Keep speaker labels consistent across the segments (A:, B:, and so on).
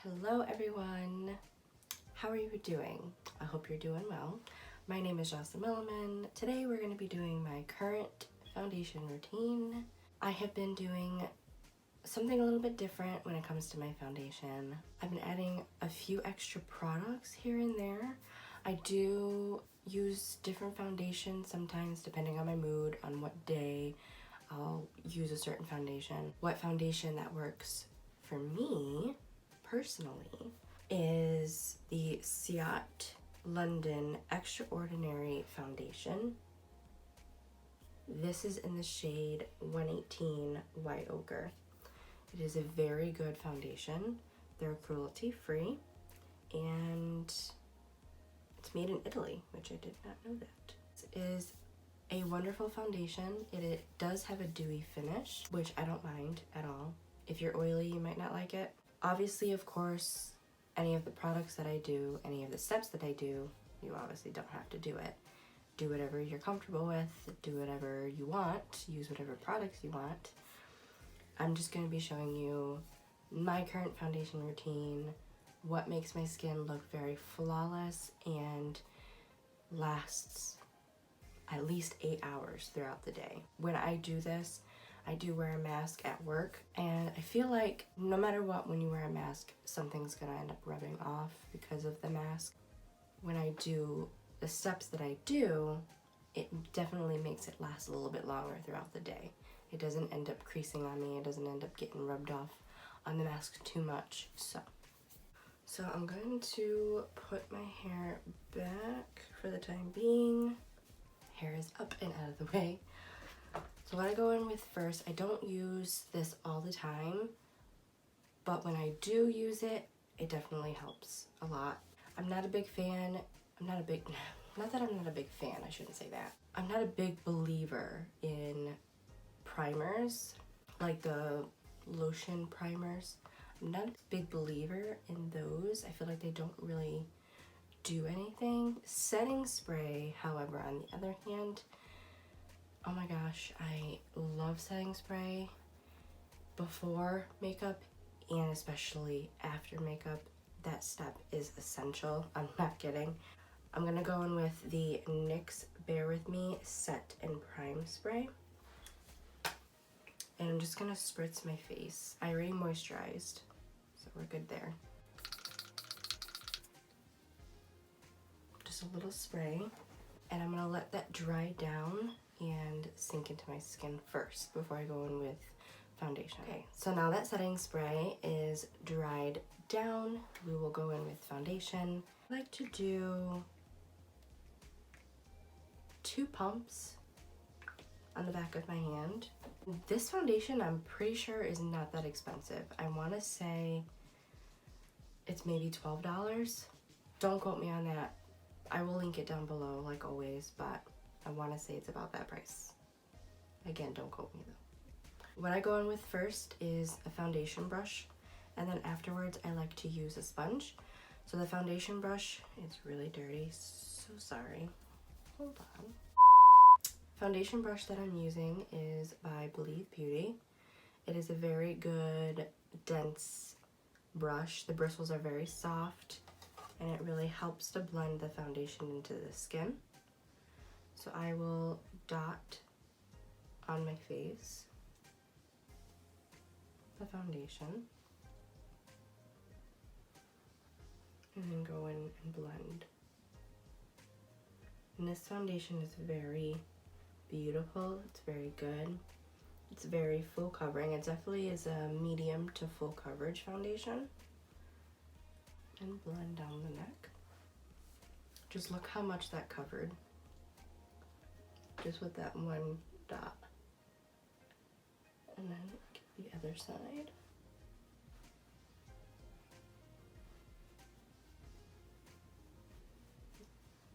A: Hello everyone, how are you doing? I hope you're doing well. My name is Jocelyn Milliman. Today we're going to be doing my current foundation routine. I have been doing something a little bit different when it comes to my foundation. I've been adding a few extra products here and there. I do use different foundations sometimes depending on my mood, on what day I'll use a certain foundation. What foundation that works for me personally is the Ciat London Extraordinary Foundation. This is in the shade 118 White Ochre. It is a very good foundation. They're cruelty free and it's made in Italy, which I did not know that. This is a wonderful foundation. It does have a dewy finish, which I don't mind at all. If you're oily, you might not like it. Obviously, of course, any of the products that I do, any of the steps that I do, you obviously don't have to do it. Do whatever you're comfortable with, do whatever you want, use whatever products you want. I'm just going to be showing you my current foundation routine, what makes my skin look very flawless and lasts at least 8 hours throughout the day. When I do this, I do wear a mask at work, and I feel like no matter what, when you wear a mask, something's gonna end up rubbing off because of the mask. When I do the steps that I do, it definitely makes it last a little bit longer throughout the day. It doesn't end up creasing on me, it doesn't end up getting rubbed off on the mask too much. So I'm going to put my hair back for the time being. Hair is up and out of the way. So what I go in with first, I don't use this all the time, but when I do use it, it definitely helps a lot. I'm not a big fan, not that I'm not a big fan, I shouldn't say that. I'm not a big believer in primers, like the lotion primers. I'm not a big believer in those. I feel like they don't really do anything. Setting spray, however, on the other hand, oh my gosh, I love setting spray before makeup and especially after makeup. That step is essential. I'm not kidding. I'm gonna go in with the NYX Bear With Me Set and Prime Spray. And I'm just gonna spritz my face. I already moisturized, so we're good there. Just a little spray. And I'm gonna let that dry down and sink into my skin first before I go in with foundation. Okay, so now that setting spray is dried down, we will go in with foundation. I like to do 2 pumps on the back of my hand. This foundation, I'm pretty sure, is not that expensive. I want to say it's maybe $12. Don't quote me on that. I will link it down below like always, but I want to say it's about that price. Again, don't quote me though. What I go in with first is a foundation brush, and then afterwards I like to use a sponge. So the foundation brush is really dirty, so sorry. Hold on. Foundation brush that I'm using is by Believe Beauty. It is a very good, dense brush. The bristles are very soft, and it really helps to blend the foundation into the skin. So I will dot on my face the foundation and then go in and blend. And this foundation is very beautiful, it's very good, it's very full covering. It definitely is a medium to full coverage foundation. And blend down the neck. Just look how much that covered, just with that one dot. And then get the other side.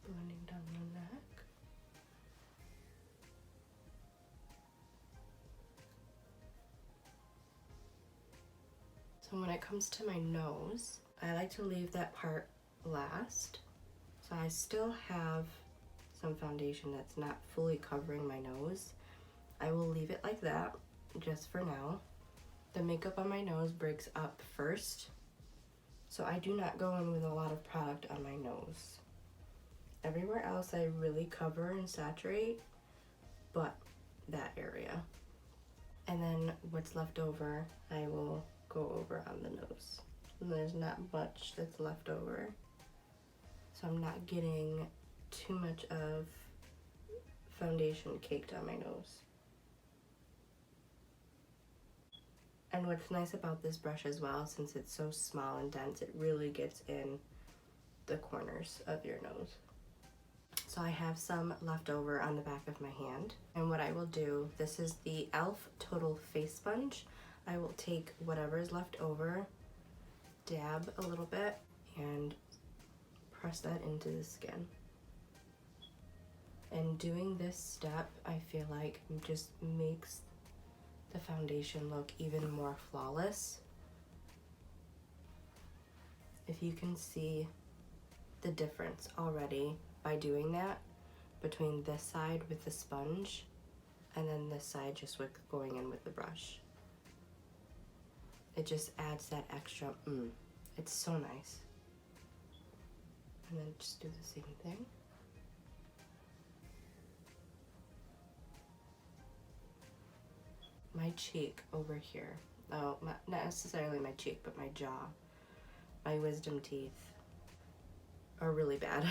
A: Blending down the neck. So when it comes to my nose, I like to leave that part last. So I still have some foundation that's not fully covering my nose. I will leave it like that just for now. The makeup on my nose breaks up first, So I do not go in with a lot of product on my nose. Everywhere else I really cover and saturate, but that area. And then what's left over, I will go over on the nose. And there's not much that's left over. So I'm not getting too much of foundation caked on my nose. And what's nice about this brush as well, since it's so small and dense, it really gets in the corners of your nose. So I have some left over on the back of my hand. And what I will do, this is the e.l.f. Total Face Sponge. I will take whatever's left over, dab a little bit, and press that into the skin. And doing this step, I feel like just makes the foundation look even more flawless. If you can see the difference already by doing that between this side with the sponge and then this side just with going in with the brush. It just adds that extra It's so nice. And then just do the same thing. My cheek over here, not necessarily my cheek, but my jaw, my wisdom teeth are really bad.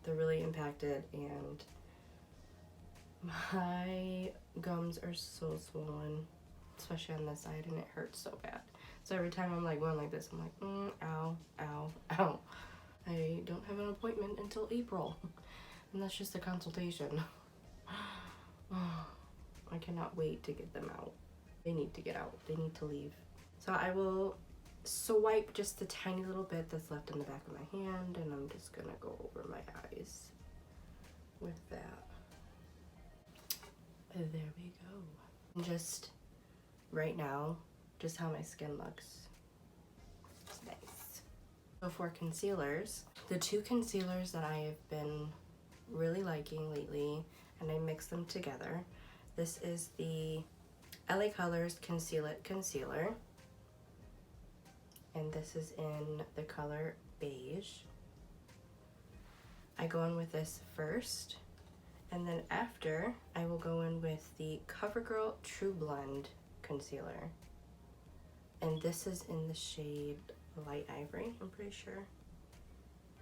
A: They're really impacted, and my gums are so swollen, especially on this side, and it hurts so bad. So every time I'm like going like this, I'm like, ow, ow, ow. I don't have an appointment until April, and that's just a consultation. I cannot wait to get them out. They need to get out. They need to leave. So I will swipe just the tiny little bit that's left in the back of my hand, and I'm just gonna go over my eyes with that. And there we go. And just right now, just how my skin looks. It's nice. So for concealers, the two concealers that I have been really liking lately, and I mix them together. This is the LA Colors Conceal It Concealer, and this is in the color beige. I go in with this first, and then after I will go in with the Covergirl True Blend Concealer, and this is in the shade Light Ivory, I'm pretty sure.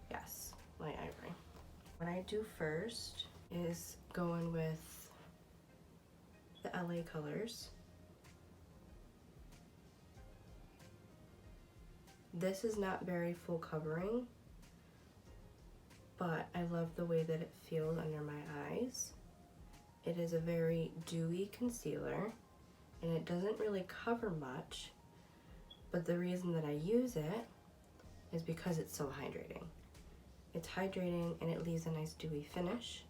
A: Yes, Light Ivory. What I do first is go in with the LA Colors. This is not very full covering, but I love the way that it feels under my eyes. It is a very dewy concealer, and it doesn't really cover much, but the reason that I use it is because it's so hydrating. It's hydrating and it leaves a nice dewy finish,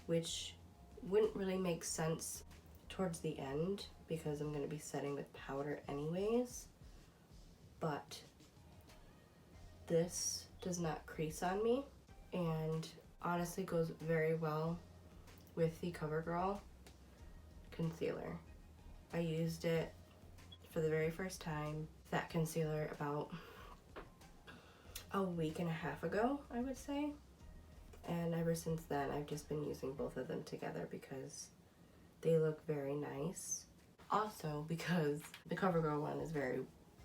A: which wouldn't really make sense towards the end because I'm going to be setting with powder anyways, but this does not crease on me and honestly goes very well with the Covergirl concealer. I used it for the very first time, that concealer, about a week and a half ago, I would say. And ever since then, I've just been using both of them together because they look very nice. Also, because the Covergirl one is very,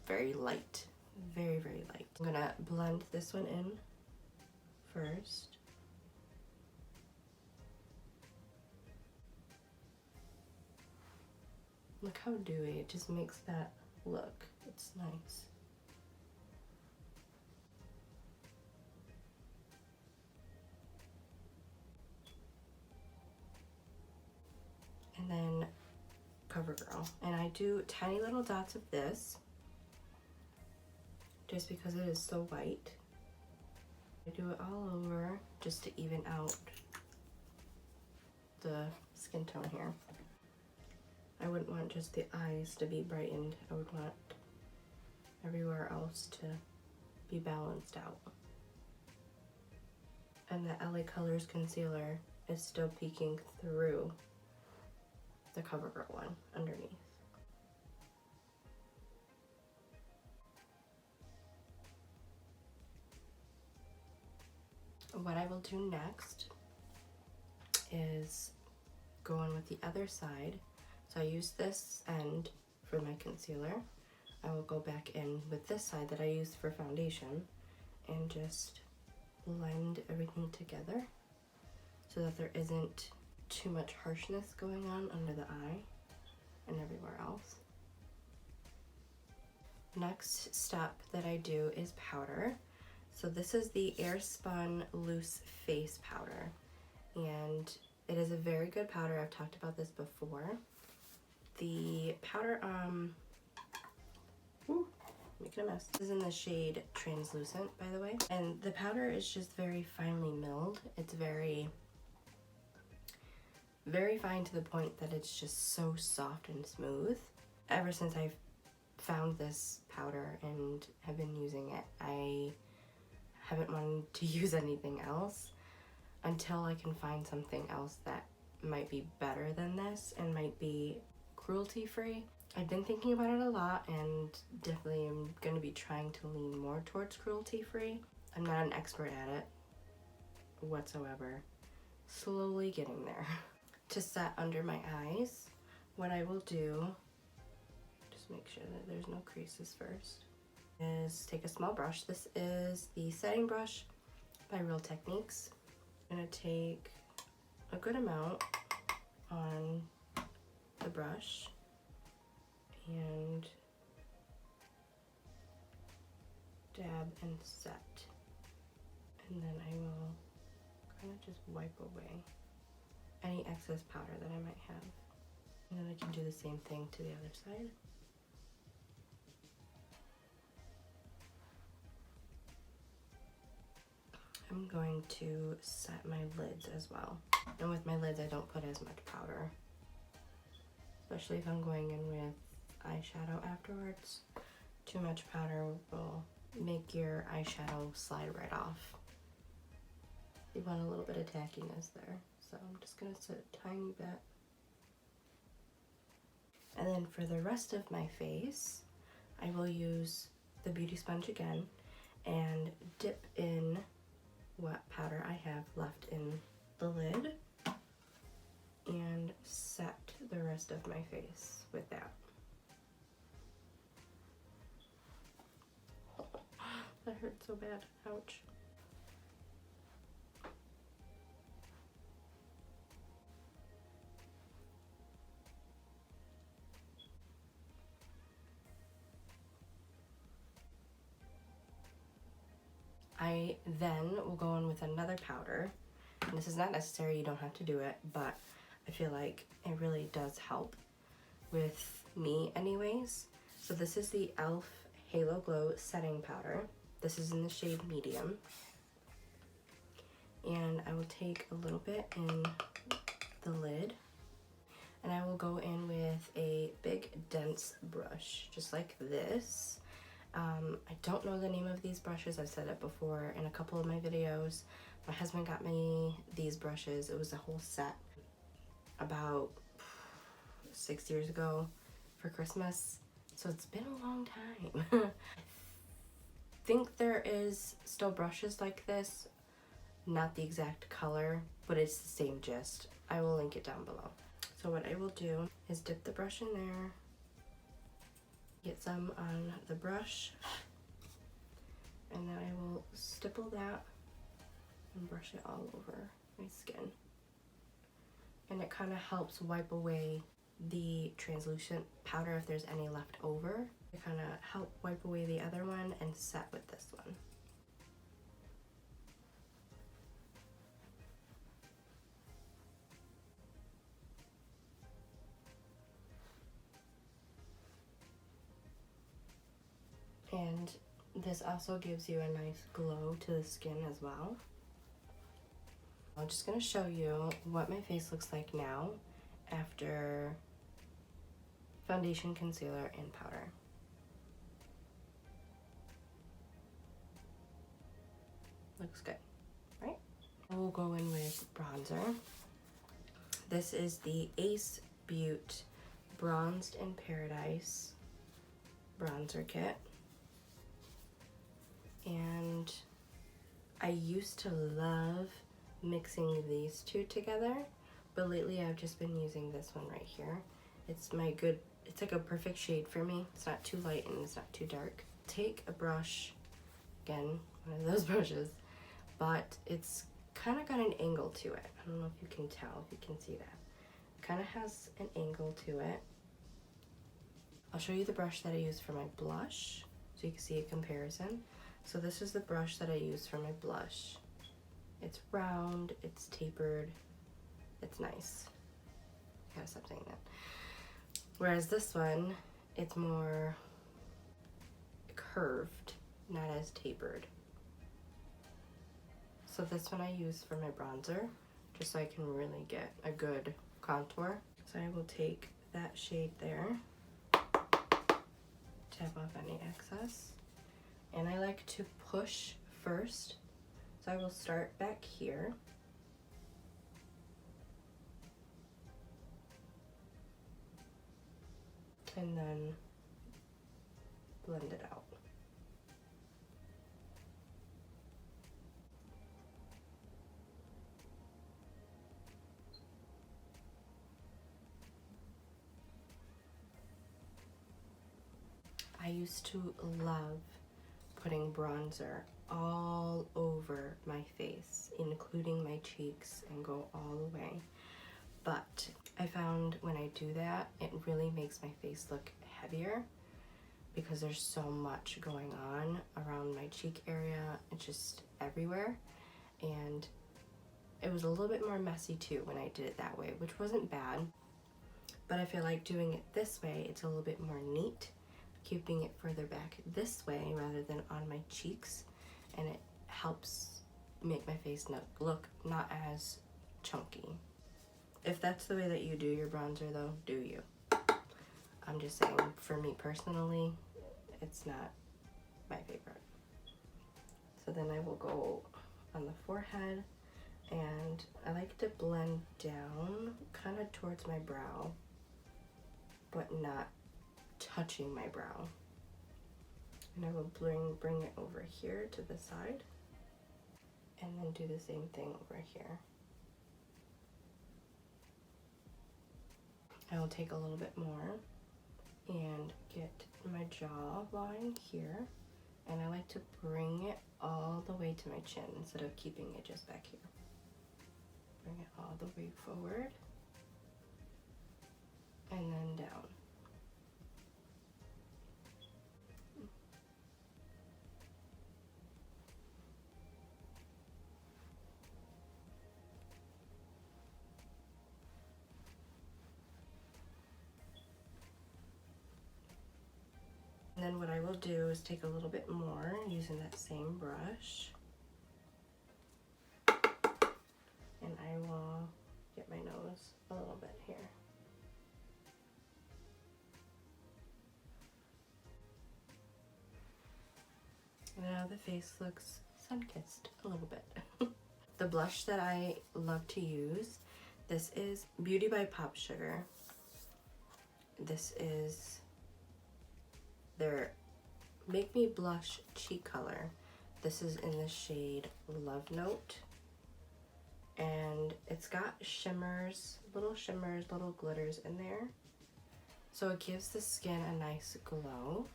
A: very light. Very, very light. I'm gonna blend this one in first. Look how dewy, it just makes that look. It's nice. And then Covergirl. And I do tiny little dots of this just because it is so white. I do it all over just to even out the skin tone here. I wouldn't want just the eyes to be brightened. I would want everywhere else to be balanced out. And the LA Colors concealer is still peeking through the Covergirl one underneath. What I will do next is go on with the other side. So I use this end for my concealer. I will go back in with this side that I used for foundation and just blend everything together so that there isn't too much harshness going on under the eye and everywhere else. Next step that I do is powder. So this is the Airspun Loose Face Powder, and it is a very good powder. I've talked about this before. The powder, making a mess. This is in the shade Translucent, by the way. And the powder is just very finely milled. It's very, very fine to the point that it's just so soft and smooth. Ever since I've found this powder and have been using it, I haven't wanted to use anything else until I can find something else that might be better than this and might be cruelty-free. I've been thinking about it a lot and definitely am going to be trying to lean more towards cruelty-free. I'm not an expert at it whatsoever. Slowly getting there. To set under my eyes, what I will do, just make sure that there's no creases first, is take a small brush. This is the setting brush by Real Techniques. I'm going to take a good amount on the brush and dab and set, and then I will kind of just wipe away any excess powder that I might have, and then I can do the same thing to the other side. I'm going to set my lids as well, and with my lids I don't put as much powder, especially if I'm going in with eyeshadow afterwards. Too much powder will make your eyeshadow slide right off. You want a little bit of tackiness there, so I'm just going to set a tiny bit. And then for the rest of my face, I will use the beauty sponge again and dip in what powder I have left in the lid and set the rest of my face with that. That hurt so bad. Ouch. I then will go in with another powder. And this is not necessary, you don't have to do it, but I feel like it really does help with me anyways. So this is the e.l.f. Halo Glow Setting Powder. This is in the shade Medium. And I will take a little bit in the lid, and I will go in with a big dense brush, just like this. I don't know the name of these brushes. I've said it before in a couple of my videos. My husband got me these brushes. It was a whole set about 6 years ago for Christmas. So it's been a long time. I think there is still brushes like this. Not the exact color, but it's the same gist. I will link it down below. So what I will do is dip the brush in there, get some on the brush, and then I will stipple that and brush it all over my skin. And it kind of helps wipe away the translucent powder if there's any left over. I kind of help wipe away the other one and set with this one. And this also gives you a nice glow to the skin as well. I'm just going to show you what my face looks like now after foundation, concealer, and powder. Looks good, right? We'll go in with bronzer. This is the Ace Beauty Bronzed in Paradise bronzer kit. And I used to love mixing these two together, but lately I've just been using this one right here. It's like a perfect shade for me. It's not too light and it's not too dark. Take a brush, again, one of those brushes, but it's kind of got an angle to it. I don't know if you can tell, if you can see that. It kind of has an angle to it. I'll show you the brush that I use for my blush so you can see a comparison. So this is the brush that I use for my blush. It's round, it's tapered, it's nice. Gotta stop saying that. Whereas this one, it's more curved, not as tapered. So this one I use for my bronzer, just so I can really get a good contour. So I will take that shade there, tap off any excess, and I like to push first. So I will start back here. And then blend it out. I used to love putting bronzer all over my face, including my cheeks, and go all the way. But I found when I do that, it really makes my face look heavier because there's so much going on around my cheek area. It's just everywhere. And it was a little bit more messy too when I did it that way, which wasn't bad. But I feel like doing it this way, it's a little bit more neat, keeping it further back this way rather than on my cheeks. And it helps make my face look not as chunky. If that's the way that you do your bronzer though, do you. I'm just saying, for me personally, it's not my favorite. So then I will go on the forehead, and I like to blend down kind of towards my brow, but not touching my brow. And I will bring it over here to the side, and then do the same thing over here. I will take a little bit more and get my jawline here, and I like to bring it all the way to my chin instead of keeping it just back here. Bring it all the way forward and then down. And then what I will do is take a little bit more using that same brush, and I will get my nose a little bit here. Now the face looks sun-kissed a little bit. The blush that I love to use, this is Beauty by Pop Sugar. This is their Make Me Blush Cheek Color. This is in the shade Love Note. And it's got shimmers, little glitters in there. So it gives the skin a nice glow,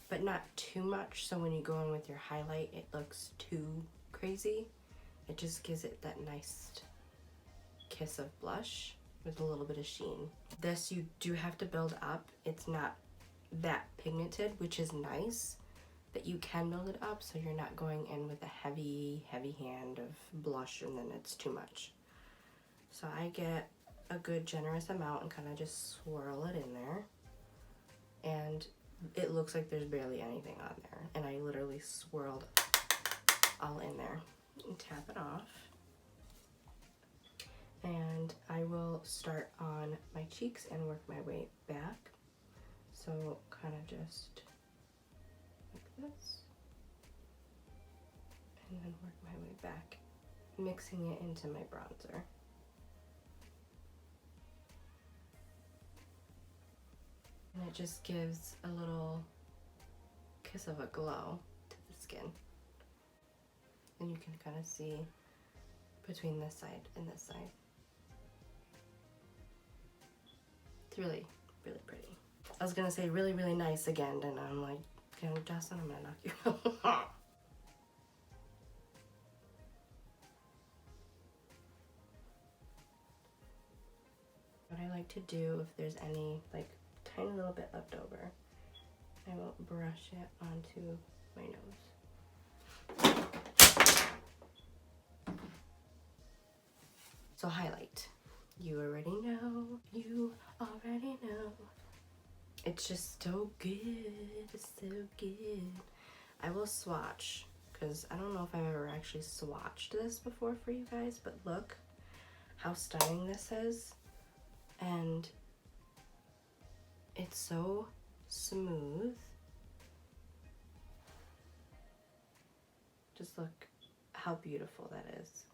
A: but not too much, so when you go in with your highlight, it looks too crazy. It just gives it that nice kiss of blush with a little bit of sheen. This you do have to build up. It's not that pigmented, which is nice, that you can build it up so you're not going in with a heavy hand of blush and then it's too much. So I get a good generous amount and kind of just swirl it in there, and it looks like there's barely anything on there, and I literally swirled all in there. And tap it off, and I will start on my cheeks and work my way back. So kind of just like this, and then work my way back, mixing it into my bronzer. And it just gives a little kiss of a glow to the skin. and you can kind of see between this side and this side. It's really, really pretty. I was gonna say really, really nice again, and I'm like, you know, Justin, I'm gonna knock you out. What I like to do, if there's any like tiny little bit left over, I will brush it onto my nose. So highlight. You already know. You already know. It's just so good. It's so good. I will swatch, because I don't know if I've ever actually swatched this before for you guys, but look how stunning this is. And it's so smooth. Just look how beautiful that is.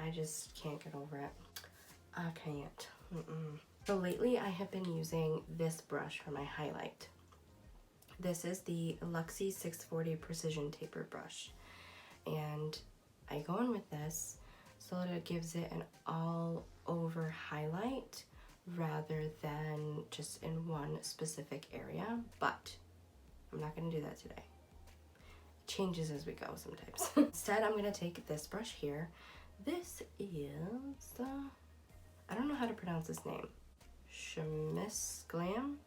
A: I just can't get over it. I can't. So lately I have been using this brush for my highlight. This is the Luxie 640 Precision Taper Brush. And I go in with this so that it gives it an all over highlight rather than just in one specific area, but I'm not gonna do that today. It changes as we go sometimes. Instead, I'm gonna take this brush here. This is, I don't know how to pronounce this name. Slimmest Glam?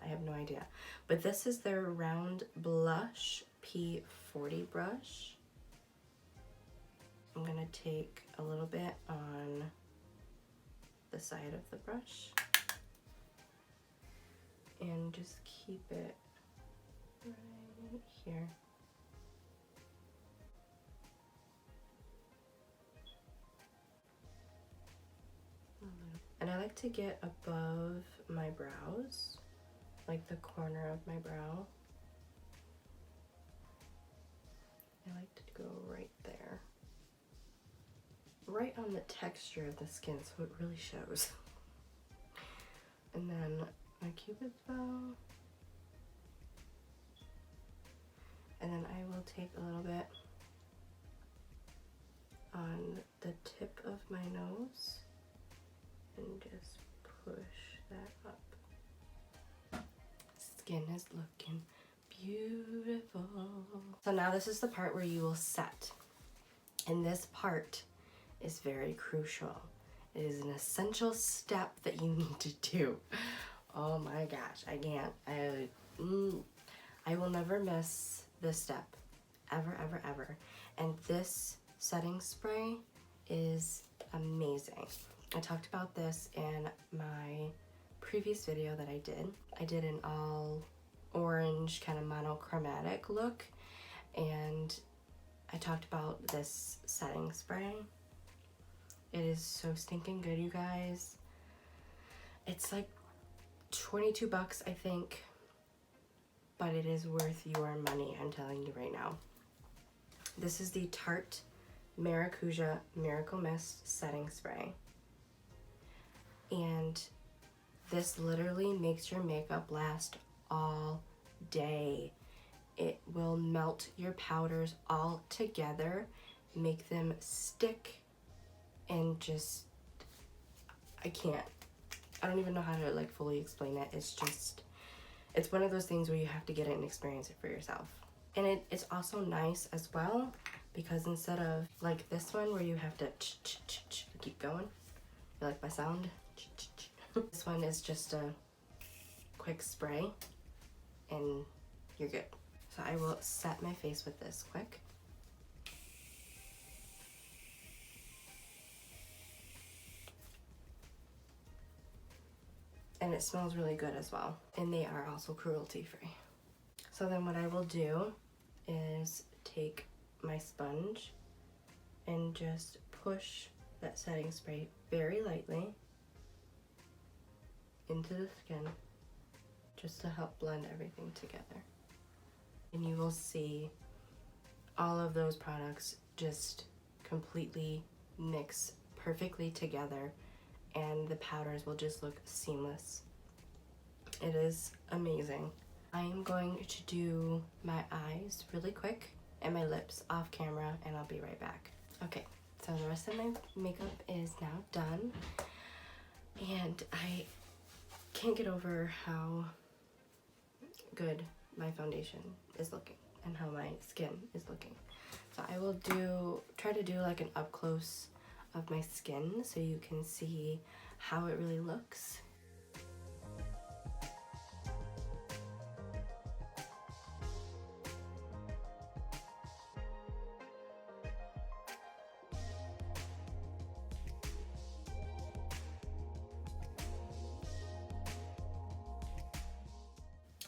A: I have no idea. But this is their Round Blush P40 brush. I'm gonna take a little bit on the side of the brush and just keep it right here. And I like to get above my brows, like the corner of my brow. I like to go right there. Right on the texture of the skin, so it really shows. And then my cupid's bow. And then I will take a little bit on the tip of my nose and just push that up. Skin is looking beautiful. So now this is the part where you will set. And this part is very crucial. It is an essential step that you need to do. Oh my gosh, I can't. I will never miss this step. Ever, ever, ever. And this setting spray is amazing. I talked about this in my previous video that I did. I did an all orange kind of monochromatic look, and I talked about this setting spray. It is so stinking good, you guys. It's like 22 bucks, I think, but it is worth your money, I'm telling you right now. This is the Tarte Maracuja Miracle Mist Setting Spray. And this literally makes your makeup last all day. It will melt your powders all together, make them stick, and just, I don't even know how to like fully explain it. It's one of those things where you have to get it and experience it for yourself. And it's also nice as well, because instead of like this one where you have to keep going, you like my sound? This one is just a quick spray and you're good. So I will set my face with this quick. And it smells really good as well. And they are also cruelty free. So then what I will do is take my sponge and just push that setting spray very lightly into the skin, just to help blend everything together. And you will see all of those products just completely mix perfectly together, and the powders will just look seamless. It is amazing. I am going to do my eyes really quick and my lips off camera, and I'll be right back. Okay, so the rest of my makeup is now done, and I can't get over how good my foundation is looking and how my skin is looking. So I will try to do like an up close of my skin so you can see how it really looks.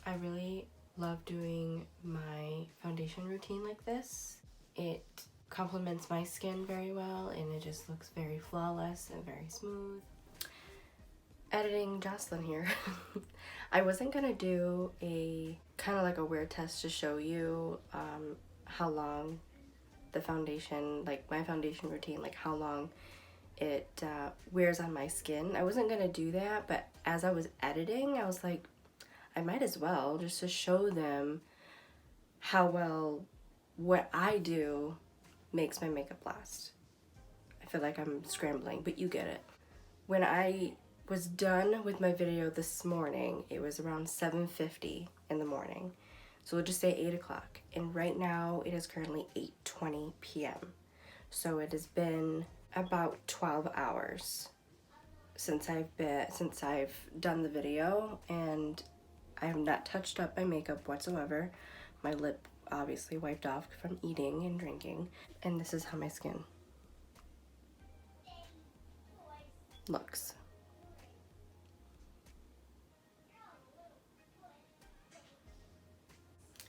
A: I really love doing my foundation routine like this. It complements my skin very well and it just looks very flawless and very smooth. Editing Jocelyn here. I wasn't gonna do a kind of like a wear test to show you how long the foundation, like my foundation routine, like how long it wears on my skin. I wasn't gonna do that, but as I was editing, I was like, I might as well, just to show them how well what I do makes my makeup last. I feel like I'm scrambling, but you get it. When I was done with my video this morning, it was around 7:50 in the morning. So we'll just say 8 o'clock. And right now it is currently 8:20 p.m. So it has been about 12 hours since I've done the video, and I have not touched up my makeup whatsoever. My lip obviously wiped off from eating and drinking. And this is how my skin looks.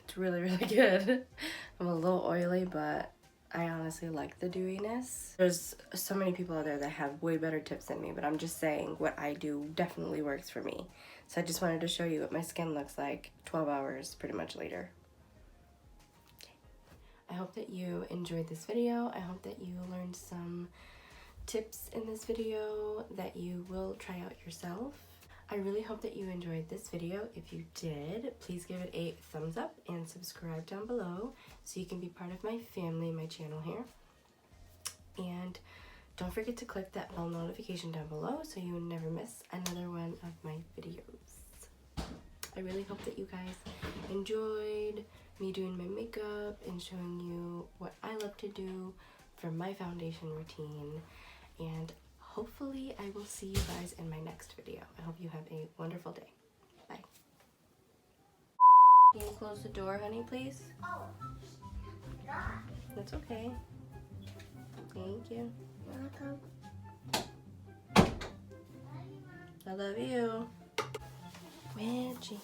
A: It's really, really good. I'm a little oily, but I honestly like the dewiness. There's so many people out there that have way better tips than me, but I'm just saying what I do definitely works for me. So I just wanted to show you what my skin looks like 12 hours pretty much later. Okay. I hope that you enjoyed this video. I hope that you learned some tips in this video that you will try out yourself. I really hope that you enjoyed this video. If you did, please give it a thumbs up and subscribe down below so you can be part of my family, my channel here. And don't forget to click that bell notification down below so you never miss another one of my videos. I really hope that you guys enjoyed me doing my makeup and showing you what I love to do for my foundation routine. And hopefully I will see you guys in my next video. I hope you have a wonderful day. Bye. Can you close the door, honey, please?
B: Oh, God.
A: That's okay. Thank you.
B: Welcome.
A: I love you. Reggie.